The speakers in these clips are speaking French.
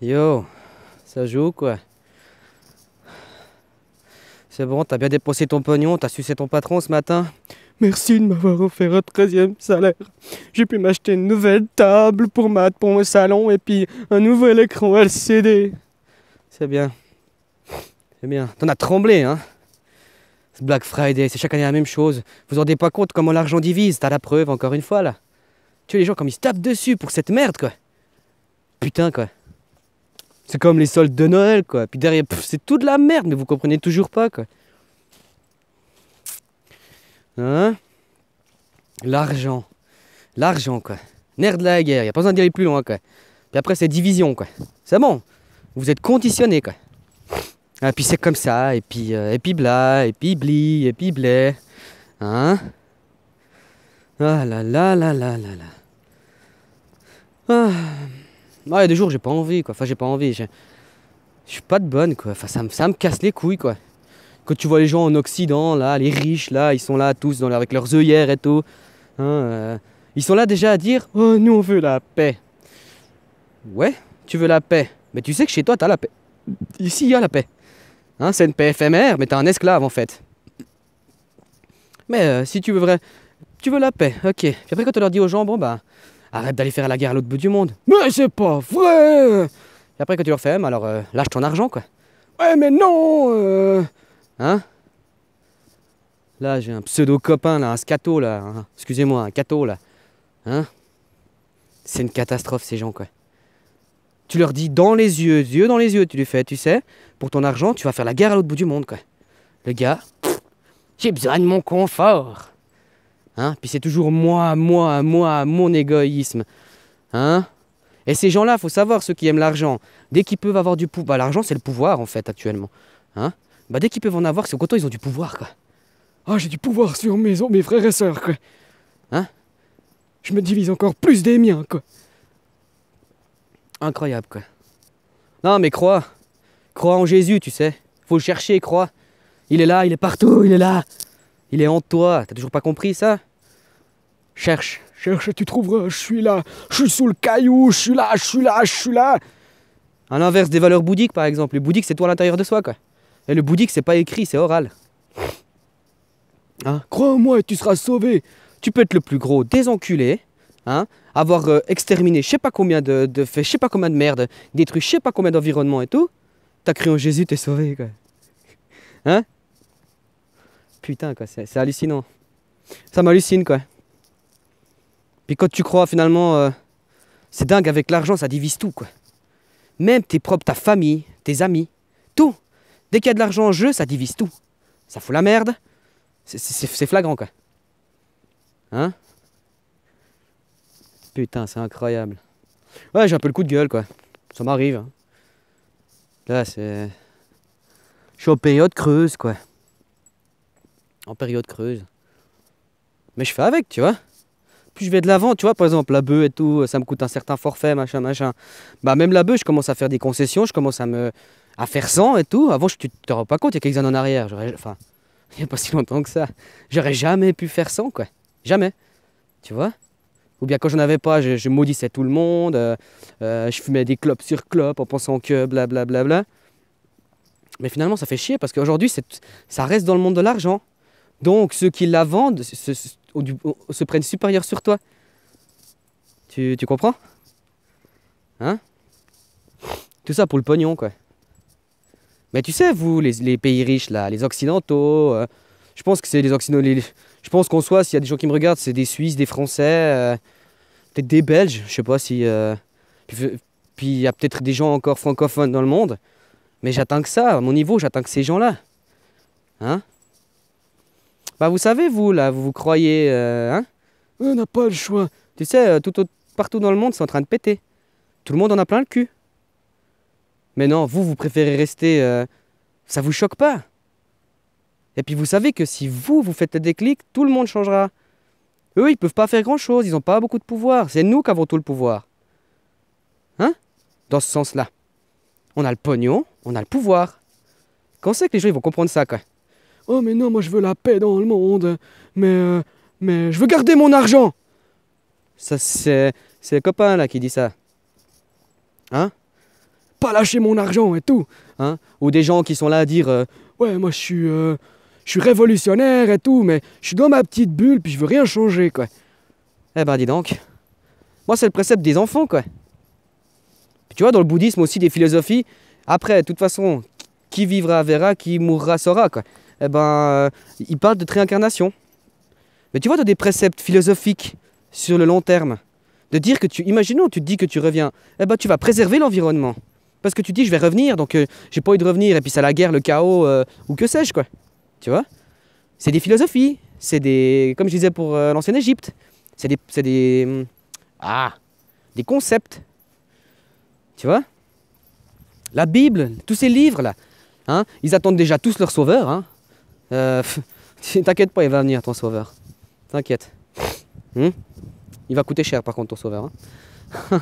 Yo, ça joue quoi? C'est bon, t'as bien dépensé ton pognon, t'as sucé ton patron ce matin? Merci de m'avoir offert un 13e salaire. J'ai pu m'acheter une nouvelle table pour mon salon et puis un nouvel écran LCD. C'est bien. C'est bien. T'en as tremblé, hein? C'est Black Friday, c'est chaque année la même chose. Vous vous rendez pas compte comment l'argent divise? T'as la preuve encore une fois là. Tu vois les gens comme ils se tapent dessus pour cette merde quoi. Putain quoi. C'est comme les soldes de Noël quoi. Puis derrière, c'est tout de la merde, mais vous comprenez toujours pas quoi. Hein? L'argent. L'argent quoi. Nerf de la guerre, y a pas besoin d'y aller plus loin quoi. Puis après c'est division quoi. C'est bon. Vous êtes conditionnés quoi. Et puis c'est comme ça, et puis bla, et puis bli, et puis blé. Hein? Ah là là là là là là. Ah. Il y a des jours j'ai pas envie quoi. Enfin j'ai pas envie. Je suis pas de bonne quoi. Enfin ça me casse les couilles quoi. Quand tu vois les gens en Occident là, les riches là, ils sont là tous avec leurs œillères et tout. Hein, ils sont là déjà à dire oh nous on veut la paix. Ouais, tu veux la paix. Mais tu sais que chez toi t'as la paix. Ici il y a la paix. Hein, c'est une paix éphémère, mais t'es un esclave en fait. Mais si tu veux la paix, ok. Puis après quand tu leur dis aux gens, bon bah, arrête d'aller faire la guerre à l'autre bout du monde. Mais c'est pas vrai. Et après quand tu leur fais, alors lâche ton argent quoi. Ouais mais non. Hein? Là j'ai un pseudo copain là, un scato là. Hein. Excusez-moi, un cato là. Hein? C'est une catastrophe ces gens quoi. Tu leur dis dans les yeux dans les yeux, tu lui fais, tu sais, pour ton argent, tu vas faire la guerre à l'autre bout du monde quoi. Le gars, j'ai besoin de mon confort. Hein? Puis c'est toujours moi, mon égoïsme. Hein? Et ces gens-là, faut savoir, ceux qui aiment l'argent, dès qu'ils peuvent avoir du pouvoir, bah, l'argent c'est le pouvoir en fait actuellement. Hein? Bah, dès qu'ils peuvent en avoir, c'est content, ils ont du pouvoir quoi. Ah, j'ai du pouvoir sur mes frères et sœurs, quoi. Hein? Je me divise encore plus des miens, quoi. Incroyable quoi. Non mais crois en Jésus, tu sais. Faut le chercher, crois. Il est là, il est partout, il est là. Il est en toi, t'as toujours pas compris ça? Cherche. Cherche et tu trouveras, je suis là. Je suis sous le caillou, je suis là, je suis là, je suis là. À l'inverse des valeurs bouddhiques par exemple. Le bouddhique c'est toi à l'intérieur de soi quoi. Et le bouddhique c'est pas écrit, c'est oral. Hein? Crois en moi et tu seras sauvé. Tu peux être le plus gros des enculés, hein, avoir exterminé je sais pas combien de faits, je sais pas combien de merde, détruit je sais pas combien d'environnements et tout. T'as cru en Jésus, t'es sauvé quoi. Hein? Putain quoi, c'est hallucinant. Ça m'hallucine quoi. Puis quand tu crois finalement, c'est dingue, avec l'argent ça divise tout quoi. Même ta famille, tes amis, tout. Dès qu'il y a de l'argent en jeu, ça divise tout. Ça fout la merde. C'est flagrant quoi. Hein? Putain, c'est incroyable. Ouais, j'ai un peu le coup de gueule quoi. Ça m'arrive. Hein. Là, c'est. Je suis en période creuse quoi. En période creuse. Mais je fais avec, tu vois. Puis je vais de l'avant, tu vois, par exemple, la bœuf et tout, ça me coûte un certain forfait, machin, machin. Bah, même la bœuf, je commence à faire des concessions, je commence à faire 100 et tout. Avant, tu te rends pas compte, il y a quelques années en arrière. Enfin, il n'y a pas si longtemps que ça. J'aurais jamais pu faire 100, quoi. Jamais. Tu vois? Ou bien quand j'en avais pas, je maudissais tout le monde, je fumais des clopes sur clopes en pensant que blablabla. Bla, bla, bla. Mais finalement, ça fait chier parce qu'aujourd'hui, ça reste dans le monde de l'argent. Donc, ceux qui la vendent se prennent supérieurs sur toi. Tu comprends? Hein? Tout ça pour le pognon, quoi. Mais tu sais, vous, les pays riches, là, les occidentaux, je pense que c'est les occidentaux. Je pense qu'on soit, s'il y a des gens qui me regardent, c'est des Suisses, des Français, peut-être des Belges, je sais pas si. Puis il y a peut-être des gens encore francophones dans le monde. Mais j'attends que ça, à mon niveau, j'attends que ces gens-là. Hein? Bah vous savez, vous, là, vous croyez, hein? On n'a pas le choix. Tu sais, partout dans le monde, c'est en train de péter. Tout le monde en a plein le cul. Mais non, vous préférez rester... ça vous choque pas. Et puis vous savez que si vous faites le déclic, tout le monde changera. Eux, ils peuvent pas faire grand-chose, ils n'ont pas beaucoup de pouvoir. C'est nous qui avons tout le pouvoir. Hein? Dans ce sens-là. On a le pognon, on a le pouvoir. Quand c'est que les gens ils vont comprendre ça, quoi? Oh mais non, moi je veux la paix dans le monde. Mais je veux garder mon argent. Ça, c'est le copain, là, qui dit ça. Hein? pas lâcher mon argent et tout. Hein? Ou des gens qui sont là à dire Ouais, moi je suis révolutionnaire et tout, mais je suis dans ma petite bulle, puis je veux rien changer, quoi. eh ben dis donc, moi c'est le précepte des enfants, quoi. Puis tu vois, dans le bouddhisme aussi, des philosophies, après, de toute façon, qui vivra verra, qui mourra saura, quoi. Eh ben, ils parlent de réincarnation. Mais tu vois, tu as des préceptes philosophiques sur le long terme. De dire que imaginons, tu te dis que tu reviens, eh ben tu vas préserver l'environnement. Parce que tu dis, je vais revenir, donc j'ai pas envie de revenir, et puis c'est la guerre, le chaos, ou que sais-je, quoi. Tu vois? C'est des philosophies, c'est des, comme je disais pour l'ancienne Égypte, des concepts. Tu vois? La Bible, tous ces livres-là, hein, ils attendent déjà tous leur sauveur. Hein. T'inquiète pas, il va venir ton sauveur. T'inquiète. Il va coûter cher par contre ton sauveur. Hein.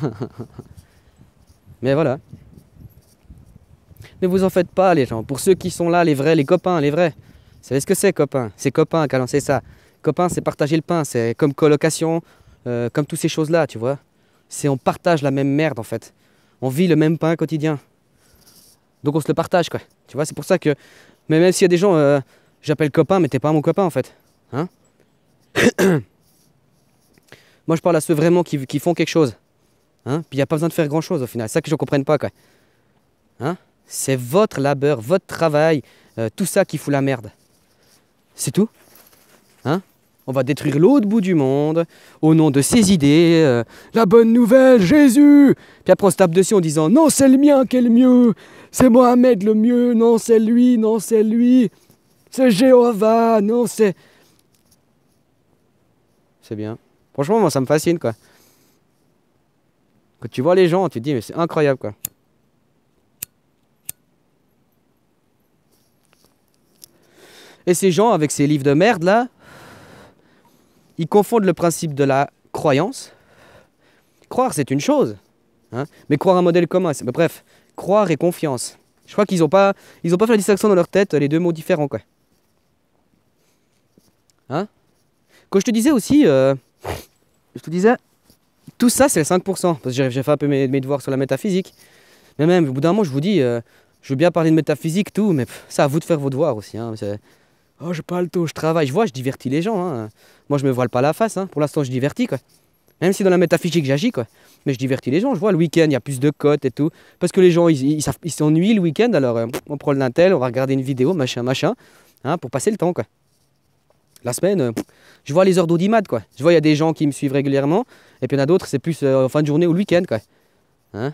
Mais voilà. Ne vous en faites pas les gens. Pour ceux qui sont là, les vrais, les copains, les vrais. Vous savez ce que c'est copain? C'est copain qui a lancé ça. Copain, c'est partager le pain. C'est comme colocation, comme toutes ces choses-là, tu vois. C'est on partage la même merde en fait. On vit le même pain quotidien. Donc on se le partage quoi. Tu vois, c'est pour ça que... Mais même s'il y a des gens, j'appelle copain, mais t'es pas mon copain en fait. Hein? Moi je parle à ceux vraiment qui font quelque chose. Hein? Puis il n'y a pas besoin de faire grand chose au final. C'est ça que je ne comprenne pas quoi. Hein? C'est votre labeur, votre travail, tout ça qui fout la merde. C'est tout. Hein? On va détruire l'autre bout du monde au nom de ses idées. La bonne nouvelle, Jésus. Puis après on se tape dessus en disant non, c'est le mien qui est le mieux. C'est Mohamed le mieux. Non, c'est lui. Non, c'est lui. C'est Jéhovah. Non, c'est... C'est bien. Franchement, moi ça me fascine quoi. Quand tu vois les gens, tu te dis mais c'est incroyable quoi. Et ces gens avec ces livres de merde là, ils confondent le principe de la croyance. Croire c'est une chose, hein, mais croire un modèle commun. Bref, croire et confiance. Je crois qu'ils n'ont pas fait la distinction dans leur tête, les deux mots différents quoi. Hein? Quand je te disais aussi, tout ça c'est le 5%, parce que j'ai fait un peu mes devoirs sur la métaphysique. Mais même au bout d'un moment je vous dis, je veux bien parler de métaphysique, tout, mais c'est à vous de faire vos devoirs aussi. Hein, oh, j'ai pas le temps, je travaille, je divertis les gens. Hein. Moi, je me voile pas la face. Hein. Pour l'instant, je divertis, quoi. Même si dans la métaphysique, j'agis, quoi. Mais je divertis les gens. Je vois, le week-end, il y a plus de cotes et tout. Parce que les gens, ils s'ennuient le week-end. Alors, on prend le Lintel, on va regarder une vidéo, machin, hein, pour passer le temps, quoi. La semaine, je vois les heures d'audimat, quoi. Je vois, il y a des gens qui me suivent régulièrement. Et puis, il y en a d'autres, c'est plus en fin de journée ou le week-end, quoi. Hein?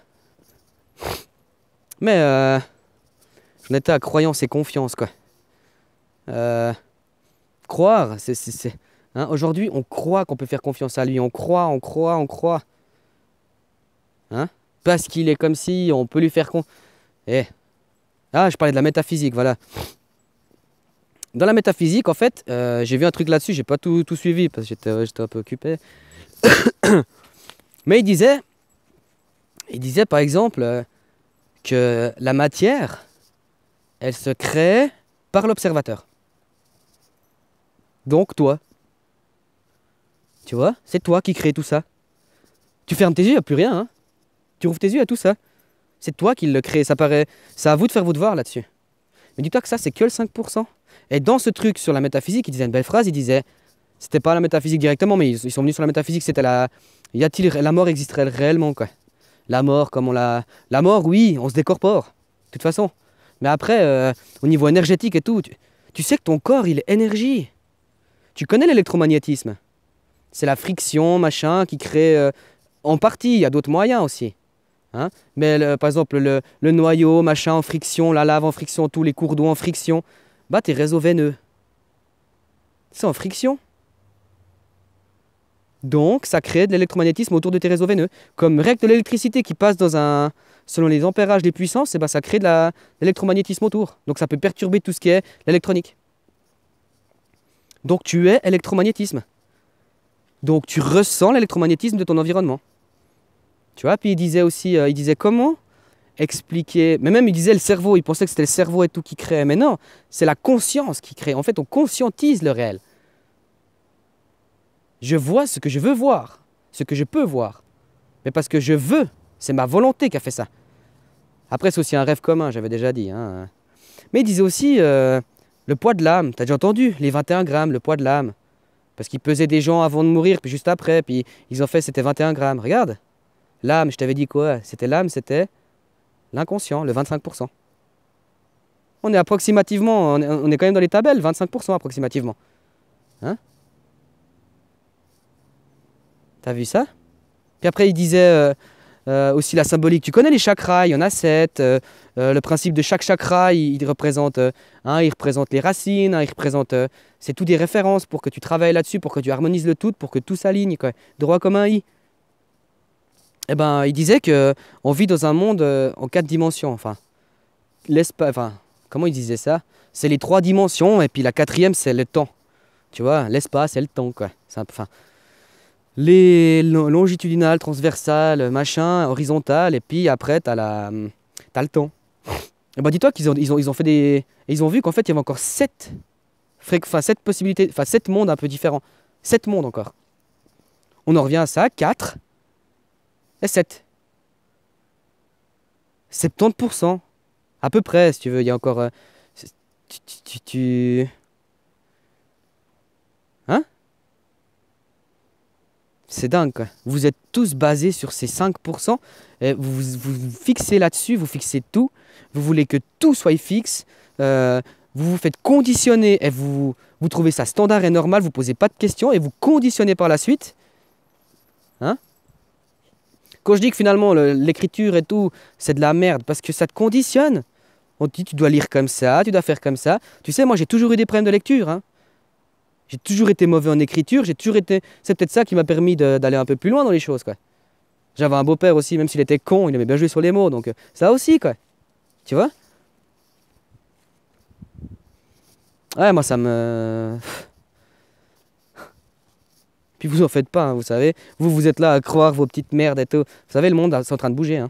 Mais, j'en étais à croyance et confiance, quoi. Croire, hein, aujourd'hui, on croit qu'on peut faire confiance à lui. On croit. Hein? Parce qu'il est comme si, on peut lui faire je parlais de la métaphysique, voilà. Dans la métaphysique, en fait, j'ai vu un truc là-dessus, j'ai pas tout suivi parce que j'étais un peu occupé. Mais il disait par exemple que la matière, elle se crée par l'observateur. Donc toi, tu vois, c'est toi qui crée tout ça. Tu fermes tes yeux, il n'y a plus rien. Hein. Tu ouvres tes yeux, il y a tout ça. C'est toi qui le crée, ça paraît... C'est à vous de faire vos devoirs là-dessus. Mais dis-toi que ça, c'est que le 5%. Et dans ce truc sur la métaphysique, il disait une belle phrase, il disait... C'était pas la métaphysique directement, mais ils sont venus sur la métaphysique, c'était la... La mort existerait réellement, quoi. La mort, comme on l'a... La mort, oui, on se décorpore, de toute façon. Mais après, au niveau énergétique et tout, tu sais que ton corps, il est énergie. Tu connais l'électromagnétisme. C'est la friction, machin, qui crée... en partie, il y a d'autres moyens aussi. Hein? Mais par exemple, le noyau, machin, en friction, la lave en friction, tous les cours d'eau en friction, bah tes réseaux veineux. C'est en friction. Donc, ça crée de l'électromagnétisme autour de tes réseaux veineux. Comme règle de l'électricité qui passe dans un... Selon les ampérages, les puissances, et bah, ça crée de l'électromagnétisme autour. Donc, ça peut perturber tout ce qui est l'électronique. Donc tu es électromagnétisme. Donc tu ressens l'électromagnétisme de ton environnement. Tu vois, puis il disait aussi, comment expliquer, mais même il disait le cerveau, il pensait que c'était le cerveau et tout qui crée, mais non, c'est la conscience qui crée. En fait, on conscientise le réel. Je vois ce que je veux voir, ce que je peux voir. Mais parce que je veux, c'est ma volonté qui a fait ça. Après, c'est aussi un rêve commun, j'avais déjà dit. Hein. Mais il disait aussi le poids de l'âme. T'as déjà entendu? Les 21 grammes, le poids de l'âme. Parce qu'ils pesaient des gens avant de mourir, puis juste après, puis ils ont fait, c'était 21 grammes. Regarde, l'âme, je t'avais dit quoi? C'était l'âme, c'était l'inconscient, le 25%. On est approximativement, on est quand même dans les tabelles, 25% approximativement. Hein? T'as vu ça? Puis après, il disait aussi la symbolique. Tu connais les chakras, il y en a 7. Le principe de chaque chakra, il représente, il représente les racines, il représente... c'est tout des références pour que tu travailles là-dessus, pour que tu harmonises le tout, pour que tout s'aligne, quoi. Droit comme un i. Eh ben, il disait que on vit dans un monde en 4 dimensions. Enfin, l'espace... Enfin, comment il disait ça? C'est les 3 dimensions, et puis la 4e, c'est le temps. Tu vois, l'espace et le temps, quoi. Enfin, les longitudinales, transversales, machin, horizontales, et puis après, t'as le temps. Et ben, dis-toi qu'ils ont fait des... Ils ont vu qu'en fait, il y avait encore 7 possibilités, enfin 7 mondes un peu différents. 7 mondes encore. On en revient à ça, 4 et 7. 70%. À peu près, si tu veux, il y a encore... Hein? C'est dingue, quoi. Vous êtes tous basés sur ces 5%, et vous fixez là-dessus, vous fixez tout, vous voulez que tout soit fixe, vous vous faites conditionner, et vous trouvez ça standard et normal, vous ne posez pas de questions, et vous conditionnez par la suite. Hein? Quand je dis que finalement l'écriture et tout, c'est de la merde, parce que ça te conditionne. On te dit tu dois lire comme ça, tu dois faire comme ça. Tu sais, moi j'ai toujours eu des problèmes de lecture, hein. J'ai toujours été mauvais en écriture, j'ai toujours été... C'est peut-être ça qui m'a permis d'aller un peu plus loin dans les choses, quoi. J'avais un beau-père aussi, même s'il était con, il aimait bien jouer sur les mots, donc ça aussi, quoi. Tu vois? Ouais, moi ça me... Puis vous en faites pas, hein, vous savez. Vous êtes là à croire vos petites merdes et tout. Vous savez, le monde, c'est en train de bouger, hein.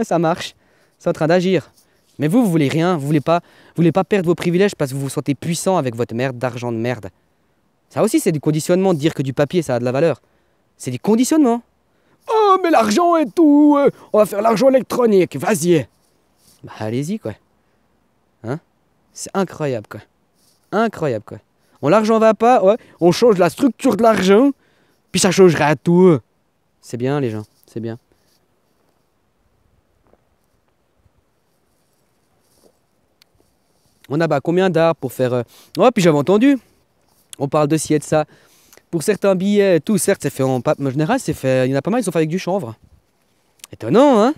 Ça marche, c'est en train d'agir. Mais vous voulez rien, vous voulez pas perdre vos privilèges parce que vous vous sentez puissant avec votre merde d'argent de merde. Ça aussi, c'est du conditionnement de dire que du papier, ça a de la valeur. C'est du conditionnement. Oh, mais l'argent et tout, on va faire l'argent électronique, vas-y. Bah, allez-y, quoi. Hein? C'est incroyable, quoi. Incroyable, quoi. L'argent va pas, ouais, on change la structure de l'argent, puis ça changera tout. C'est bien, les gens, c'est bien. On a combien d'arbres pour faire... Oh, puis j'avais entendu, on parle de ci et de ça. Pour certains billets et tout, certes, c'est fait en papier, mais en général, c'est fait... Il y en a pas mal, ils sont faits avec du chanvre. Étonnant, hein?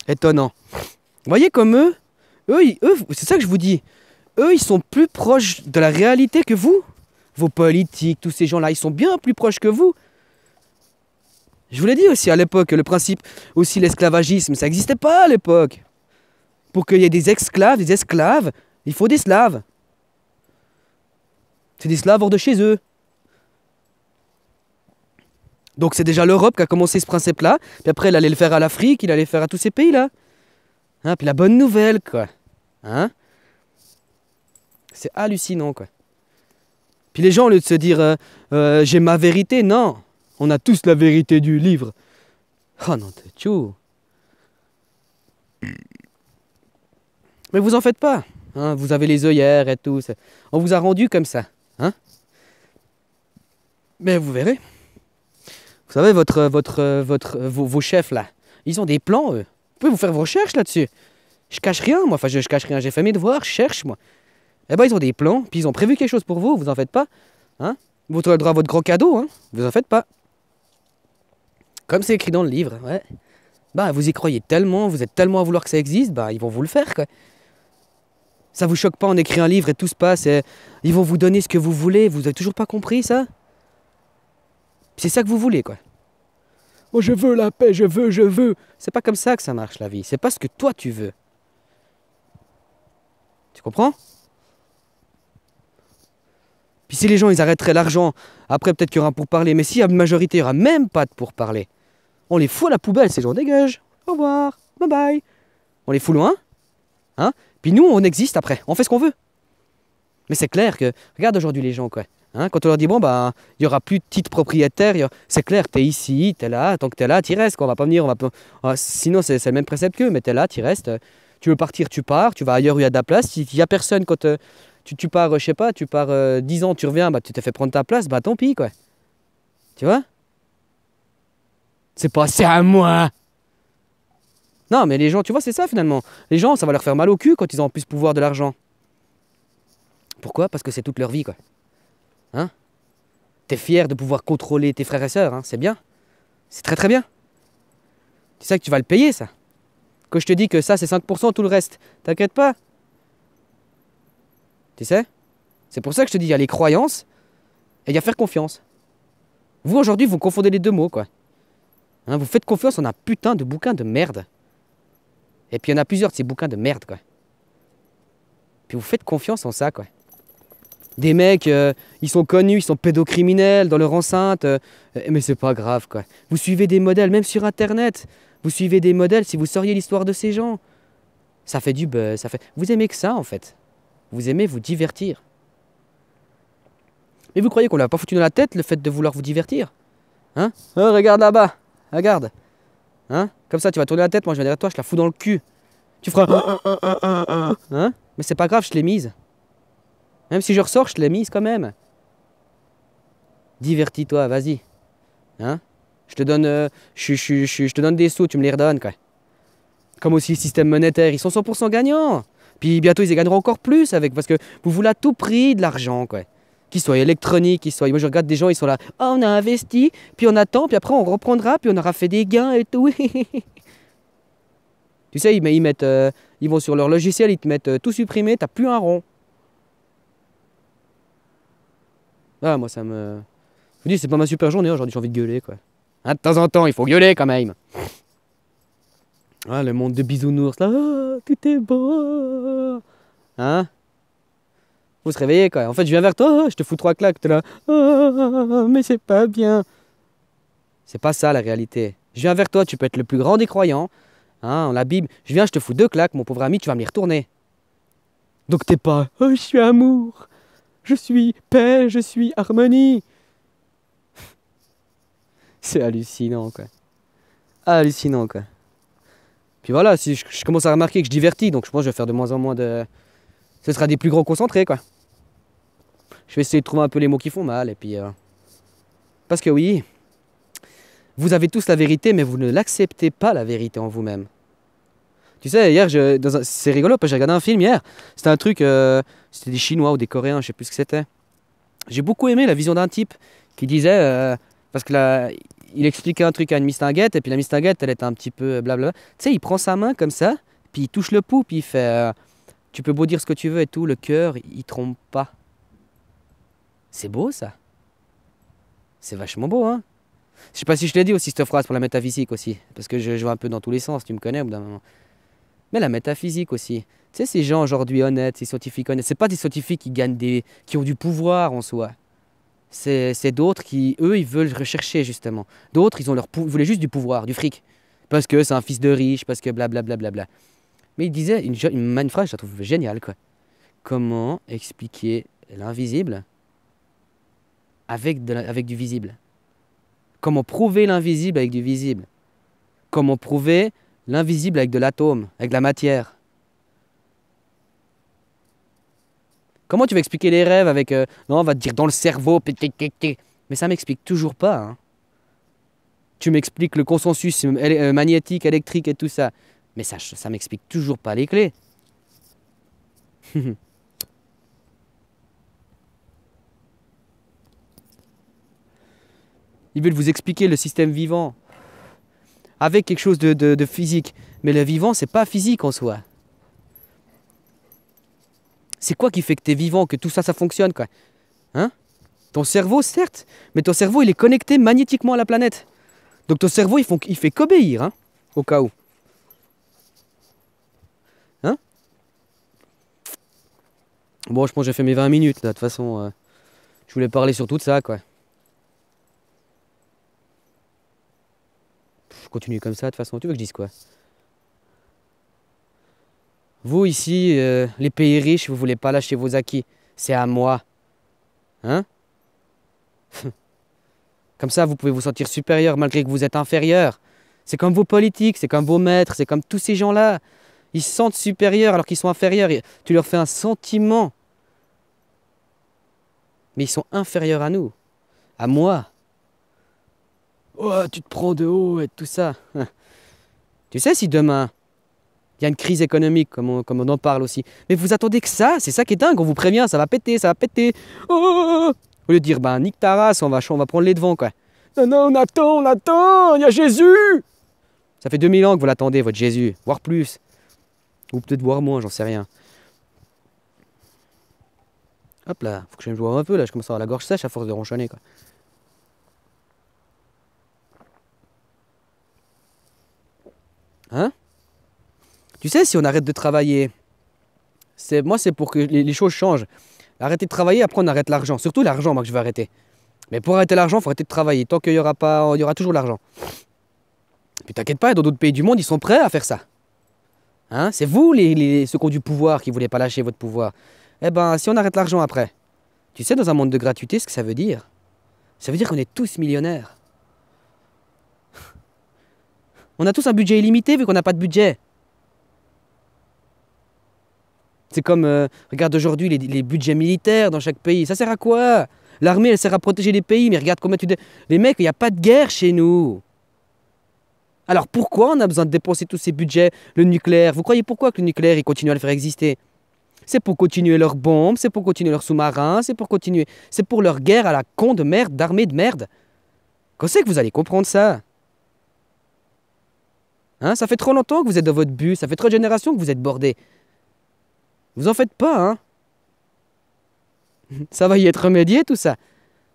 Étonnant. Vous voyez comme eux, c'est ça que je vous dis. Eux, ils sont plus proches de la réalité que vous. Vos politiques, tous ces gens-là, ils sont bien plus proches que vous. Je vous l'ai dit aussi à l'époque, le principe, aussi l'esclavagisme, ça n'existait pas à l'époque. Pour qu'il y ait des esclaves, il faut des Slaves. C'est des Slaves hors de chez eux. Donc c'est déjà l'Europe qui a commencé ce principe-là. Puis après, il allait le faire à l'Afrique, il allait le faire à tous ces pays-là. Hein, puis la bonne nouvelle, quoi. Hein? C'est hallucinant, quoi. Puis les gens, au lieu de se dire j'ai ma vérité, non. On a tous la vérité du livre. Oh non, t'es tchou. Mais vous en faites pas. Hein, vous avez les œillères et tout. On vous a rendu comme ça. Hein? Mais vous verrez. Vous savez, vos chefs là, ils ont des plans, eux. Vous pouvez vous faire vos recherches là-dessus. Je cache rien, moi. Enfin, je cache rien. J'ai fait mes devoirs, je cherche, moi. Eh ben, ils ont des plans, puis ils ont prévu quelque chose pour vous. Vous en faites pas. Hein? Vous aurez le droit à votre grand cadeau, hein? Vous en faites pas. Comme c'est écrit dans le livre, ouais. Bah, vous y croyez tellement, vous êtes tellement à vouloir que ça existe, bah, ils vont vous le faire, quoi. Ça vous choque pas, on écrit un livre et tout se passe, et ils vont vous donner ce que vous voulez, vous avez toujours pas compris ça? C'est ça que vous voulez, quoi. Oh, je veux la paix, je veux. C'est pas comme ça que ça marche, la vie. C'est pas ce que toi tu veux. Tu comprends? Puis si les gens, ils arrêteraient l'argent, après peut-être qu'il y aura un pourparler, mais si à majorité, il n'y aura même pas de pourparler, on les fout à la poubelle, ces gens dégagent. Au revoir, bye bye. On les fout loin, hein? Puis nous, on existe après, on fait ce qu'on veut. Mais c'est clair que, regarde aujourd'hui les gens, quoi. Hein, quand on leur dit, bon, bah, il n'y aura plus de titre propriétaire, c'est clair, tu es ici, tu es là, tant que tu es là, tu restes. Quoi. On va pas venir, on va pas... Sinon, c'est le même précepte qu'eux, mais tu es là, tu restes. Tu veux partir, tu pars, tu vas ailleurs où il y a de la place. S'il n'y a personne, quand tu pars, je sais pas, tu pars 10 ans, tu reviens, bah, tu t'es fait prendre ta place, bah tant pis, quoi. Tu vois? C'est pas, c'est à moi! Non, mais les gens, tu vois, c'est ça finalement. Les gens, ça va leur faire mal au cul quand ils ont plus pouvoir de l'argent. Pourquoi? Parce que c'est toute leur vie, quoi. Hein? T'es fier de pouvoir contrôler tes frères et sœurs, hein? C'est bien. C'est très très bien. Tu sais que tu vas le payer, ça. Quand je te dis que ça, c'est 5%, tout le reste, t'inquiète pas. Tu sais? C'est pour ça que je te dis, il y a les croyances et il y a faire confiance. Vous, aujourd'hui, vous confondez les deux mots, quoi. Hein, vous faites confiance en un putain de bouquin de merde. Et puis il y en a plusieurs de ces bouquins de merde, quoi. Puis vous faites confiance en ça, quoi. Des mecs, ils sont connus, ils sont pédocriminels dans leur enceinte. Mais c'est pas grave, quoi. Vous suivez des modèles, même sur Internet. Vous suivez des modèles si vous sauriez l'histoire de ces gens. Ça fait du buzz, ça fait... Vous aimez que ça, en fait. Vous aimez vous divertir. Mais vous croyez qu'on l'a pas foutu dans la tête, le fait de vouloir vous divertir? Hein? Oh, regarde là-bas. Regarde. Hein? Comme ça, tu vas tourner la tête, moi je vais derrière toi, je la fous dans le cul. Tu feras... Hein? Mais c'est pas grave, je l'ai mise. Même si je ressors, je te l'ai mise quand même. Divertis-toi, vas-y. Hein? Je te donne, je te donne des sous, tu me les redonnes, quoi. Comme aussi le système monétaire, ils sont 100% gagnants. Puis bientôt, ils y gagneront encore plus avec, parce que vous voulez à tout prix de l'argent, quoi. Qu'il soit électronique, qu'il soit... Moi, je regarde des gens, ils sont là. Oh, on a investi, puis on attend, puis après, on reprendra, puis on aura fait des gains et tout. Tu sais, ils mettent, ils vont sur leur logiciel, ils te mettent tout supprimé, t'as plus un rond. Ah, moi, ça me... Je vous dis, c'est pas ma super journée, aujourd'hui, j'ai envie de gueuler, quoi. Hein, de temps en temps, il faut gueuler, quand même. Ah, le monde de bisounours, là, ah, tout est beau. Hein? Faut se réveiller, quoi. En fait, je viens vers toi, je te fous 3 claques, t'es là. Ah, mais c'est pas bien. C'est pas ça, la réalité. Je viens vers toi, tu peux être le plus grand des croyants. Hein, la Bible, je viens, je te fous 2 claques, mon pauvre ami, tu vas me les retourner. Donc t'es pas, oh, je suis amour, je suis paix, je suis harmonie. C'est hallucinant, quoi. Hallucinant, quoi. Puis voilà, si je commence à remarquer que je divertis, donc je pense que je vais faire de moins en moins de... Ce sera des plus gros concentrés, quoi. Je vais essayer de trouver un peu les mots qui font mal, et puis... Parce que oui, vous avez tous la vérité, mais vous ne l'acceptez pas, la vérité en vous-même. Tu sais, hier, c'est rigolo, parce que j'ai regardé un film hier. C'était un truc, c'était des Chinois ou des Coréens, je sais plus ce que c'était. J'ai beaucoup aimé la vision d'un type qui disait, parce que là, il expliquait un truc à une mistinguette, et puis la mistinguette, elle était un petit peu blablabla. Tu sais, il prend sa main comme ça, puis il touche le pouls, puis il fait, tu peux beau dire ce que tu veux et tout, le cœur, il trompe pas. C'est beau, ça. C'est vachement beau, hein. Je sais pas si je l'ai dit aussi, cette phrase pour la métaphysique aussi, parce que je vais un peu dans tous les sens, tu me connais au bout d'un moment. Mais la métaphysique aussi. Tu sais, ces gens aujourd'hui honnêtes, ces scientifiques honnêtes, c'est pas des scientifiques qui gagnent qui ont du pouvoir en soi. C'est d'autres qui, eux, ils veulent rechercher justement. D'autres, ils voulaient juste du pouvoir, du fric. Parce que c'est un fils de riche, parce que blablabla. Bla bla bla. Mais il disait une phrase, je la trouve géniale, quoi. Comment expliquer l'invisible avec du visible? Comment prouver l'invisible avec du visible? Comment prouver l'invisible avec de l'atome, avec de la matière? Comment tu vas expliquer les rêves avec... non, on va te dire dans le cerveau. Mais ça m'explique toujours pas. Hein. Tu m'expliques le consensus magnétique, électrique et tout ça. Mais ça m'explique toujours pas les clés. Ils veulent vous expliquer le système vivant avec quelque chose de physique. Mais le vivant, c'est pas physique en soi. C'est quoi qui fait que tu es vivant, que tout ça, ça fonctionne, quoi? Hein? Ton cerveau, certes, mais ton cerveau, il est connecté magnétiquement à la planète. Donc ton cerveau, il fait qu'obéir, hein, au cas où. Hein? Bon, je pense que j'ai fait mes 20 minutes, là, de toute façon. Je voulais parler sur tout ça, quoi. Je continue comme ça, de toute façon. Tu veux que je dise quoi? Vous, ici, les pays riches, vous voulez pas lâcher vos acquis. C'est à moi. Hein? Comme ça, vous pouvez vous sentir supérieur malgré que vous êtes inférieur. C'est comme vos politiques, c'est comme vos maîtres, c'est comme tous ces gens-là. Ils se sentent supérieurs alors qu'ils sont inférieurs. Tu leur fais un sentiment. Mais ils sont inférieurs à nous, à moi. Oh, tu te prends de haut et tout ça. Tu sais, si demain, il y a une crise économique, comme on en parle aussi, mais vous attendez que ça, c'est ça qui est dingue, on vous prévient, ça va péter, ça va péter. Oh, au lieu de dire, ben, nique ta race, on va prendre les devants, quoi. Non, non, on attend, il y a Jésus! Ça fait 2000 ans que vous l'attendez, votre Jésus, voire plus. Ou peut-être voire moins, j'en sais rien. Hop là, faut que je me boive un peu, là, je commence à avoir la gorge sèche à force de ronchonner, quoi. Hein? Tu sais, si on arrête de travailler, moi c'est pour que les choses changent. Arrêter de travailler, après on arrête l'argent. Surtout l'argent, moi que je vais arrêter. Mais pour arrêter l'argent, il faut arrêter de travailler. Tant qu'il y aura pas, il y aura toujours l'argent. Puis t'inquiète pas, dans d'autres pays du monde, ils sont prêts à faire ça. Hein? C'est vous, ceux qui ont du pouvoir, qui ne voulez pas lâcher votre pouvoir. Eh ben, si on arrête l'argent après, tu sais, dans un monde de gratuité, ce que ça veut dire? Ça veut dire qu'on est tous millionnaires. On a tous un budget illimité vu qu'on n'a pas de budget. C'est comme, regarde aujourd'hui les budgets militaires dans chaque pays. Ça sert à quoi? L'armée, elle sert à protéger les pays, mais regarde combien Les mecs, il n'y a pas de guerre chez nous. Alors pourquoi on a besoin de dépenser tous ces budgets? Le nucléaire, vous croyez pourquoi que le nucléaire, il continue à le faire exister? C'est pour continuer leurs bombes, c'est pour continuer leurs sous-marins, c'est pour leur guerre à la con de merde, d'armée de merde. Quand c'est que vous allez comprendre ça? Hein, ça fait trop longtemps que vous êtes dans votre bus, ça fait trop de générations que vous êtes bordés. Vous en faites pas, hein? Ça va y être remédié, tout ça.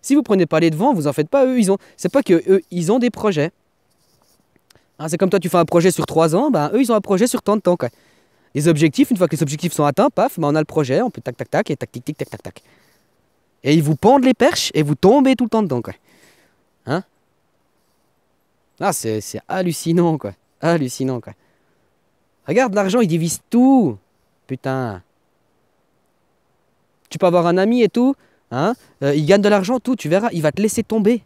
Si vous prenez pas les devants, vous en faites pas. Eux, c'est pas que eux, ils ont des projets. Hein, c'est comme toi, tu fais un projet sur 3 ans, ben eux, ils ont un projet sur tant de temps, quoi. Les objectifs, une fois que les objectifs sont atteints, paf, ben on a le projet, on peut tac tac tac et tac tic tic tac tac tac. Et ils vous pendent les perches et vous tombez tout le temps dedans, quoi. Hein? Ah, c'est hallucinant, quoi. Hallucinant, quoi. Regarde, l'argent, il divise tout. Putain. Tu peux avoir un ami et tout, hein, il gagne de l'argent, tout, tu verras, il va te laisser tomber.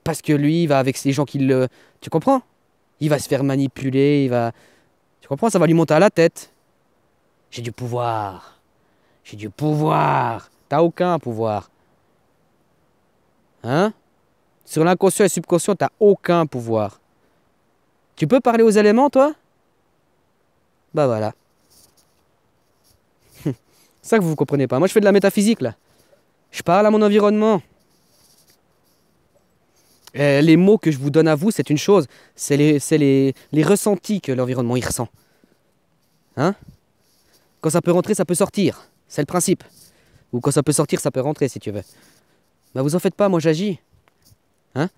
Parce que lui, il va avec les gens qui le... Tu comprends? Il va se faire manipuler, il va... Tu comprends? Ça va lui monter à la tête. J'ai du pouvoir. J'ai du pouvoir. T'as aucun pouvoir. Hein? Sur l'inconscient et le subconscient, t'as aucun pouvoir. Tu peux parler aux éléments, toi? Bah voilà. C'est ça que vous ne comprenez pas. Moi, je fais de la métaphysique, là. Je parle à mon environnement. Et les mots que je vous donne à vous, c'est une chose. C'est les ressentis que l'environnement y ressent. Hein? Quand ça peut rentrer, ça peut sortir. C'est le principe. Ou quand ça peut sortir, ça peut rentrer, si tu veux. Bah, vous en faites pas, moi, j'agis. Hein?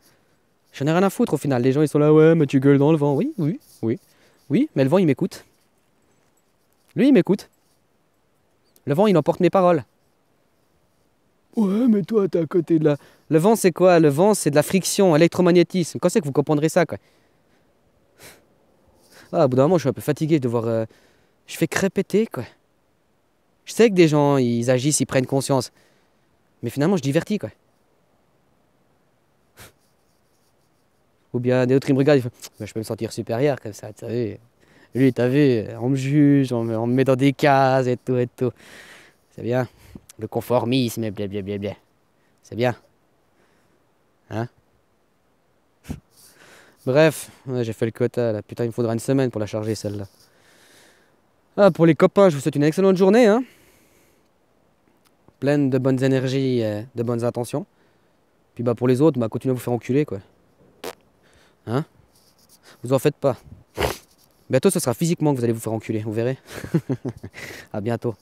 J'en ai rien à foutre, au final. Les gens, ils sont là, ouais, mais tu gueules dans le vent. Oui, oui, oui. Oui, mais le vent, il m'écoute. Lui, il m'écoute. Le vent, il emporte mes paroles. Ouais, mais toi, t'es à côté de la... Le vent, c'est quoi? Le vent, c'est de la friction, électromagnétisme. Quand c'est que vous comprendrez ça, quoi? Ah, au bout d'un moment, je suis un peu fatigué de voir... Je fais crépéter, quoi. Je sais que des gens, ils agissent, ils prennent conscience. Mais finalement, je divertis, quoi. Ou bien des autres, ils me regardent, ils font... Je peux me sentir supérieur, comme ça, tu sais. Lui, t'as vu, on me juge, on me met dans des cases et tout et tout. C'est bien. Le conformisme et blablabla. C'est bien. Hein? Bref, ouais, j'ai fait le quota là. Putain, il me faudra une semaine pour la charger celle-là. Ah, pour les copains, je vous souhaite une excellente journée, hein. Pleine de bonnes énergies et de bonnes intentions. Puis bah pour les autres, bah continuez à vous faire enculer, quoi. Hein? Vous en faites pas. Bientôt, ce sera physiquement que vous allez vous faire enculer, vous verrez. À bientôt.